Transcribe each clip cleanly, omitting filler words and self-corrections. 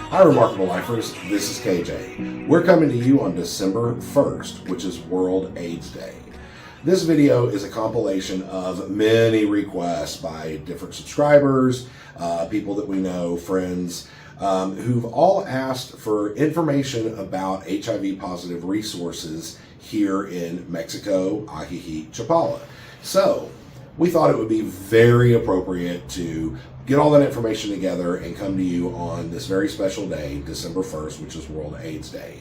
Hi, Remarkable Lifers. This is KJ. We're coming to you on December 1st, which is World AIDS Day. This video is a compilation of many requests by different subscribers, people that we know, friends, who've all asked for information about HIV-positive resources here in Mexico, Ajijic Chapala. So, we thought it would be very appropriate to get all that information together and come to you on this very special day, December 1st, which is World AIDS Day.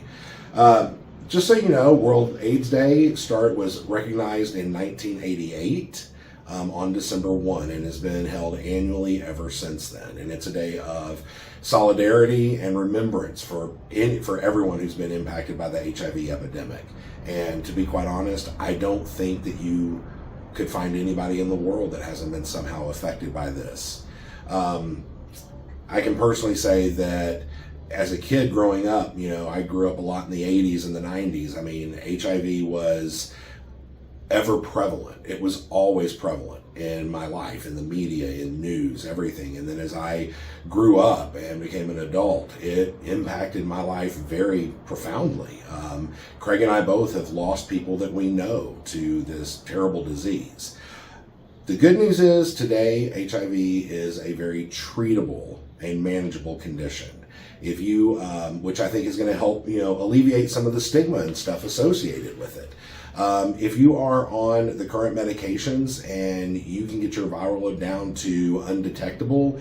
Just so you know, World AIDS Day was recognized in 1988 on December 1 and has been held annually ever since then. And it's a day of solidarity and remembrance for everyone who's been impacted by the HIV epidemic. And to be quite honest, I don't think that you could find anybody in the world that hasn't been somehow affected by this. I can personally say that as a kid growing up, I grew up a lot in the 80s and the 90s. I mean, HIV was ever prevalent. It was always prevalent in my life, in the media, in news, everything. And then as I grew up and became an adult, it impacted my life very profoundly. Craig and I both have lost people that we know to this terrible disease. The good news is today, HIV is a very treatable and manageable condition. If you, which I think is going to help, alleviate some of the stigma and stuff associated with it. If you are on the current medications and you can get your viral load down to undetectable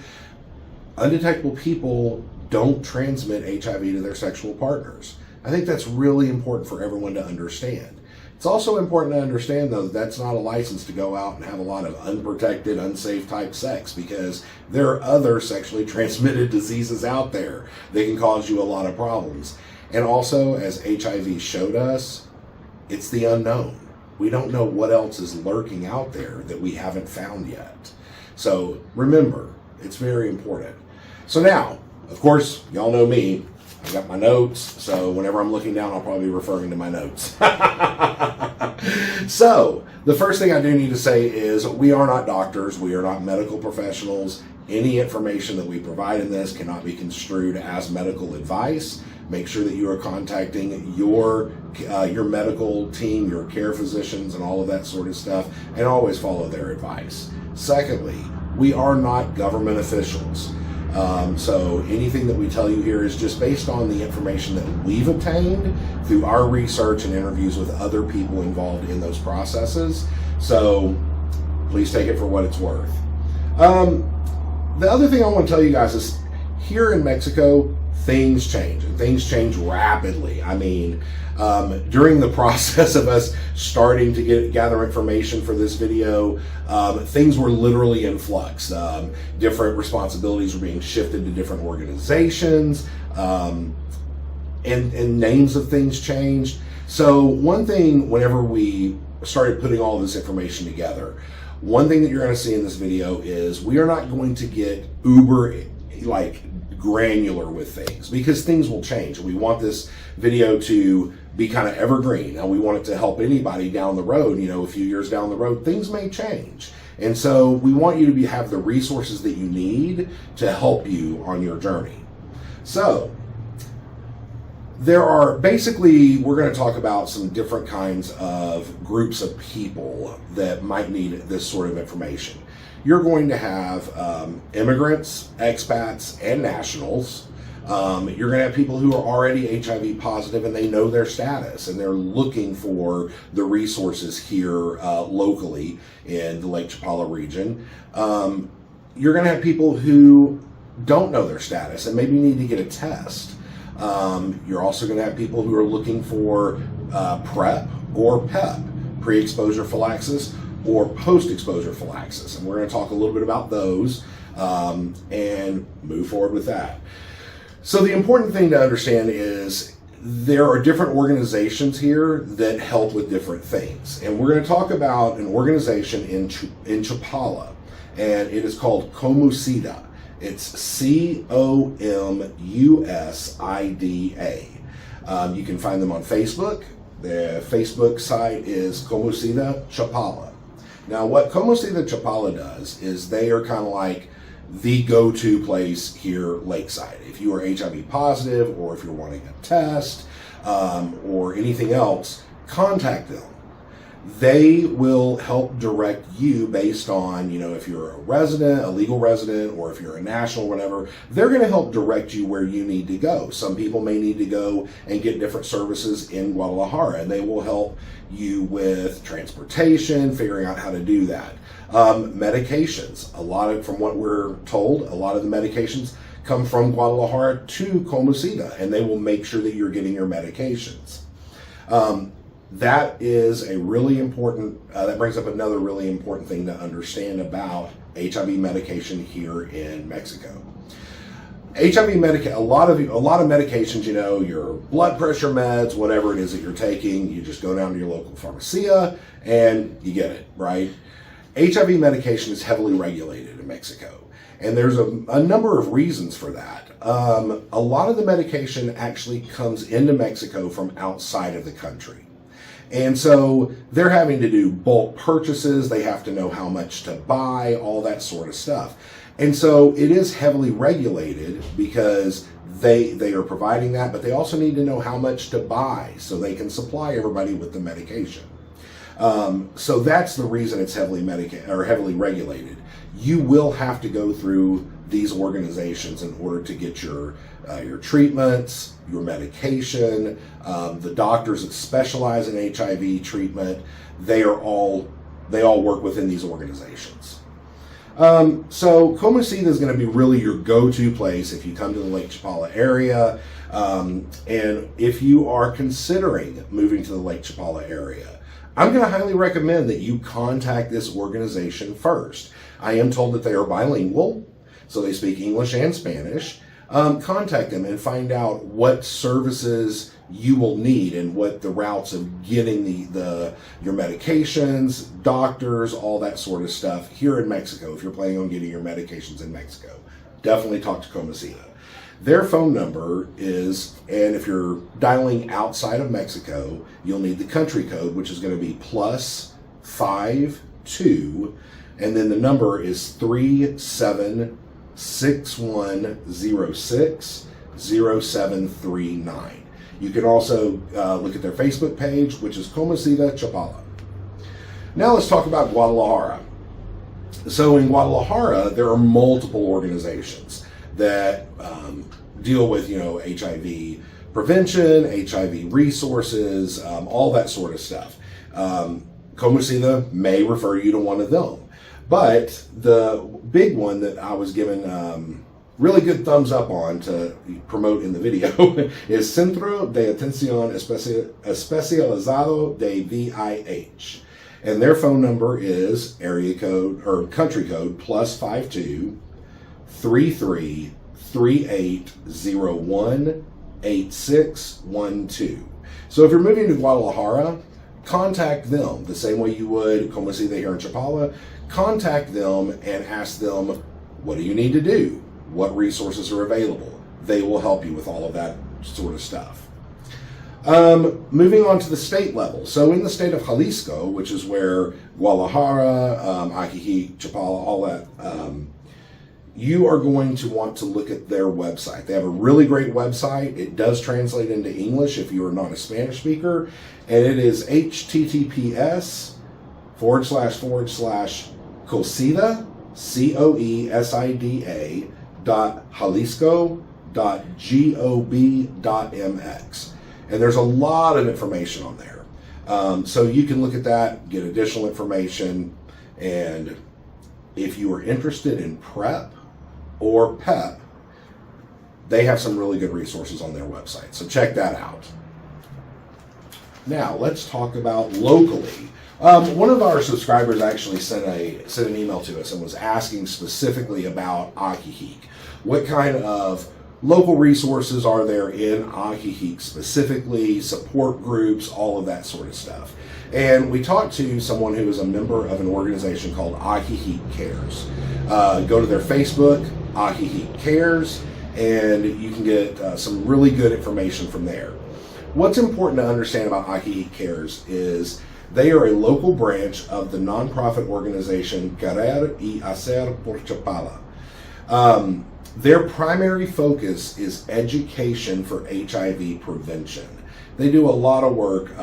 people don't transmit HIV to their sexual partners. I think that's really important for everyone to understand. It's also important to understand, though, that that's not a license to go out and have a lot of unprotected, unsafe type sex, because there are other sexually transmitted diseases out there that can cause you a lot of problems. And also, as HIV showed us, it's the unknown. We don't know what else is lurking out there that we haven't found yet. So remember, it's very important. So now, of course, y'all know me. I got my notes, so whenever I'm looking down, I'll probably be referring to my notes. So, the first thing I do need to say is we are not doctors, we are not medical professionals. Any information that we provide in this cannot be construed as medical advice. Make sure that you are contacting your medical team, your care physicians, and all of that sort of stuff, and always follow their advice. Secondly, we are not government officials. So anything that we tell you here is just based on the information that we've obtained through our research and interviews with other people involved in those processes. So please take it for what it's worth. The other thing I want to tell you guys is here in Mexico, things change, and things change rapidly. I mean, during the process of us starting to gather information for this video, things were literally in flux. Different responsibilities were being shifted to different organizations, and names of things changed. So one thing, whenever we started putting all of this information together, one thing that you're going to see in this video is we are not going to get granular with things, because things will change. We want this video to be kind of evergreen. Now, we want it to help anybody down the road. A few years down the road, things may change. And so we want you to have the resources that you need to help you on your journey. So we're going to talk about some different kinds of groups of people that might need this sort of information. You're going to have immigrants, expats, and nationals. You're going to have people who are already HIV positive and they know their status and they're looking for the resources here locally in the Lake Chapala region. You're going to have people who don't know their status and maybe need to get a test. You're also going to have people who are looking for PrEP or PEP, pre-exposure prophylaxis, or post-exposure prophylaxis. And we're going to talk a little bit about those and move forward with that. So the important thing to understand is there are different organizations here that help with different things. And we're going to talk about an organization in Chapala, and it is called COMUSIDA. It's COMUSIDA. You can find them on Facebook. The Facebook site is COMUSIDA Chapala. Now, what COMUSIDA Chapala does is they are kind of like the go-to place here, Lakeside. If you are HIV positive, or if you're wanting a test, or anything else, contact them. They will help direct you based on, if you're a resident, a legal resident, or if you're a national, whatever, they're going to help direct you where you need to go. Some people may need to go and get different services in Guadalajara, and they will help you with transportation, figuring out how to do that. Medications, from what we're told, a lot of the medications come from Guadalajara to COMUSIDA, and they will make sure that you're getting your medications. That is a really important, that brings up another really important thing to understand about HIV medication here in Mexico. HIV a lot of medications, your blood pressure meds, whatever it is that you're taking, you just go down to your local pharmacia and you get it, right? HIV medication is heavily regulated in Mexico, and there's a number of reasons for that. A lot of the medication actually comes into Mexico from outside of the country. And so they're having to do bulk purchases. They have to know how much to buy, all that sort of stuff. And so it is heavily regulated because they are providing that, but they also need to know how much to buy so they can supply everybody with the medication. So that's the reason it's heavily regulated. You will have to go through these organizations in order to get your treatments, your medication. The doctors that specialize in HIV treatment, they all work within these organizations. So COMUSIDA is going to be really your go-to place if you come to the Lake Chapala area, and if you are considering moving to the Lake Chapala area, I'm going to highly recommend that you contact this organization first. I am told that they are bilingual, so they speak English and Spanish. Contact them and find out what services you will need and what the routes of getting your medications, doctors, all that sort of stuff here in Mexico. If you're planning on getting your medications in Mexico, definitely talk to COMUSIDA. Their phone number is, and if you're dialing outside of Mexico, you'll need the country code, which is going to be +52, and then the number is 3761060739. You can also look at their Facebook page, which is COMUSIDA Chapala. Now let's talk about Guadalajara. So in Guadalajara, there are multiple organizations that deal with, HIV prevention, HIV resources, all that sort of stuff. COMUSIDA may refer you to one of them. But the big one that I was given really good thumbs up on to promote in the video is Centro de Atencion Especializado de VIH. And their phone number is country code +52 33 3801 8612. So if you're moving to Guadalajara, contact them the same way you would COMUSIDA here in Chapala. Contact them and ask them, what do you need to do? What resources are available? They will help you with all of that sort of stuff. Moving on to the state level. So in the state of Jalisco, which is where Guadalajara, Ajijic, Chapala, all that, you are going to want to look at their website. They have a really great website. It does translate into English if you are not a Spanish speaker, and it is https://COESIDA, COESIDA.jalisco.gov.mx. And there's a lot of information on there. So you can look at that, get additional information, and if you are interested in PrEP or PEP, they have some really good resources on their website. So check that out. Now, let's talk about locally. One of our subscribers actually sent an email to us and was asking specifically about Ajijic. What kind of local resources are there in Ajijic specifically, support groups, all of that sort of stuff. And we talked to someone who is a member of an organization called Ajijic Cares. Go to their Facebook, Ajijic Cares, and you can get some really good information from there. What's important to understand about Ajijic Cares is they are a local branch of the nonprofit organization Querer y Hacer por Chapala. Their primary focus is education for HIV prevention. They do a lot of work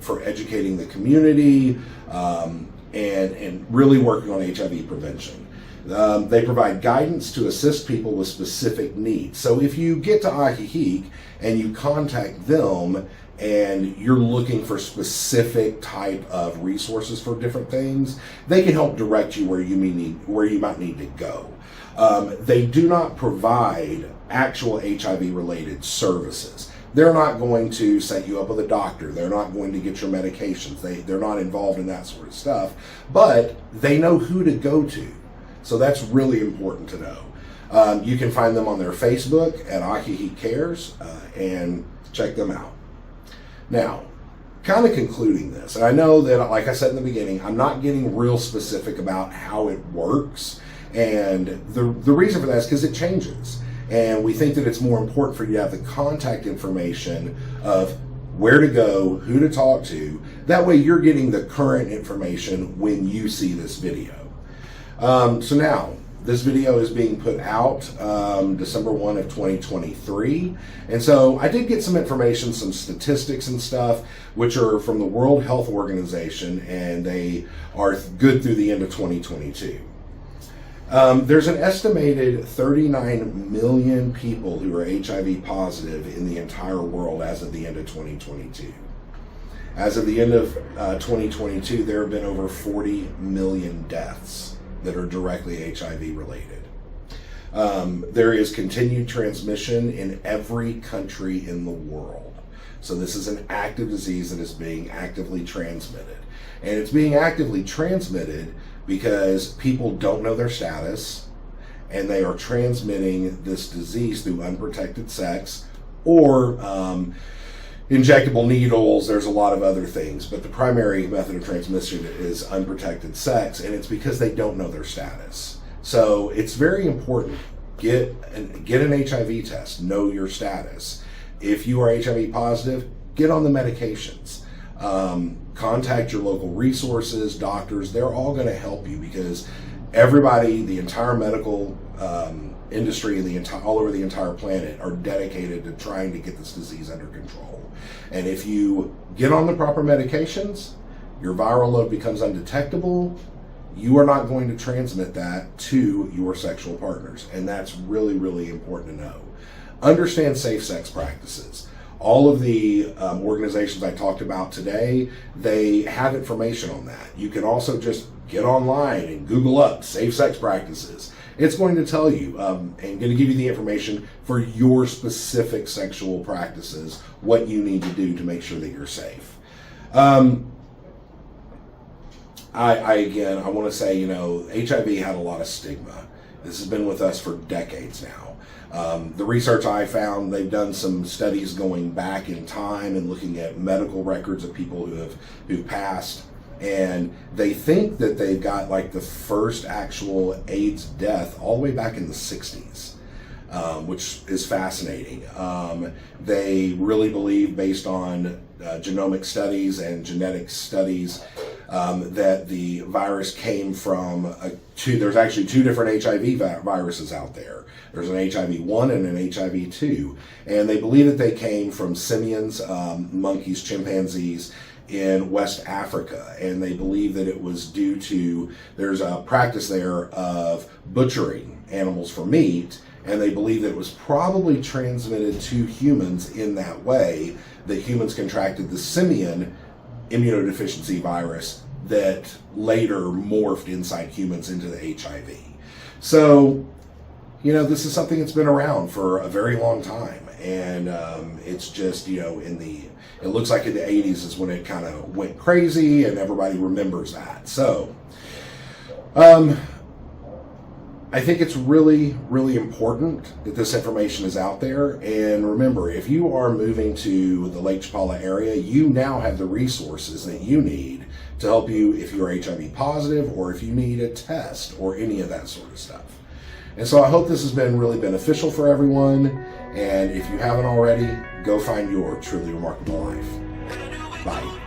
for educating the community and really working on HIV prevention. They provide guidance to assist people with specific needs. So if you get to Ajijic and you contact them and you're looking for specific type of resources for different things, they can help direct you where you might need to go. They do not provide actual HIV related services. They're not going to set you up with a doctor. They're not going to get your medications. They're not involved in that sort of stuff, but they know who to go to. So that's really important to know. You can find them on their Facebook at Ajijic Cares and check them out. Now, kind of concluding this, and I know that, like I said in the beginning, I'm not getting real specific about how it works, and the reason for that is because it changes. And we think that it's more important for you to have the contact information of where to go, who to talk to. That way you're getting the current information when you see this video. So now, this video is being put out December 1 of 2023. And so I did get some information, some statistics and stuff, which are from the World Health Organization, and they are good through the end of 2022. There's an estimated 39 million people who are HIV positive in the entire world as of the end of 2022. As of the end of 2022, there have been over 40 million deaths that are directly HIV related. There is continued transmission in every country in the world. So this is an active disease that is being actively transmitted. And it's being actively transmitted because people don't know their status, and they are transmitting this disease through unprotected sex or injectable needles. There's a lot of other things, but the primary method of transmission is unprotected sex, and it's because they don't know their status. So it's very important. Get an HIV test, know your status. If you are HIV positive, get on the medications. Contact your local resources, doctors. They're all going to help you, because everybody, the entire medical industry and all over the entire planet are dedicated to trying to get this disease under control. And if you get on the proper medications, your viral load becomes undetectable. You are not going to transmit that to your sexual partners. And that's really, really important to know. Understand safe sex practices. All of the organizations I talked about today, they have information on that. You can also just get online and Google up safe sex practices. It's going to tell you and going to give you the information for your specific sexual practices, what you need to do to make sure that you're safe. I want to say, HIV had a lot of stigma. This has been with us for decades now. The research I found, they've done some studies going back in time and looking at medical records of people who've passed, and they think that they've got like the first actual AIDS death all the way back in the 60s, which is fascinating. They really believe, based on genomic studies and genetic studies, that the virus came from there's actually two different HIV viruses out there. There's an HIV-1 and an HIV-2, and they believe that they came from simians, monkeys, chimpanzees in West Africa, and they believe that it was due to, there's a practice there of butchering animals for meat, and they believe that it was probably transmitted to humans in that way, that humans contracted the simian immunodeficiency virus that later morphed inside humans into the HIV. So, this is something that's been around for a very long time, and it's just, it looks like in the 80s is when it kind of went crazy, and everybody remembers that. So, I think it's really, really important that this information is out there. And remember, if you are moving to the Lake Chapala area, you now have the resources that you need to help you if you're HIV positive, or if you need a test, or any of that sort of stuff. And so I hope this has been really beneficial for everyone. And if you haven't already, go find your truly remarkable life. Bye.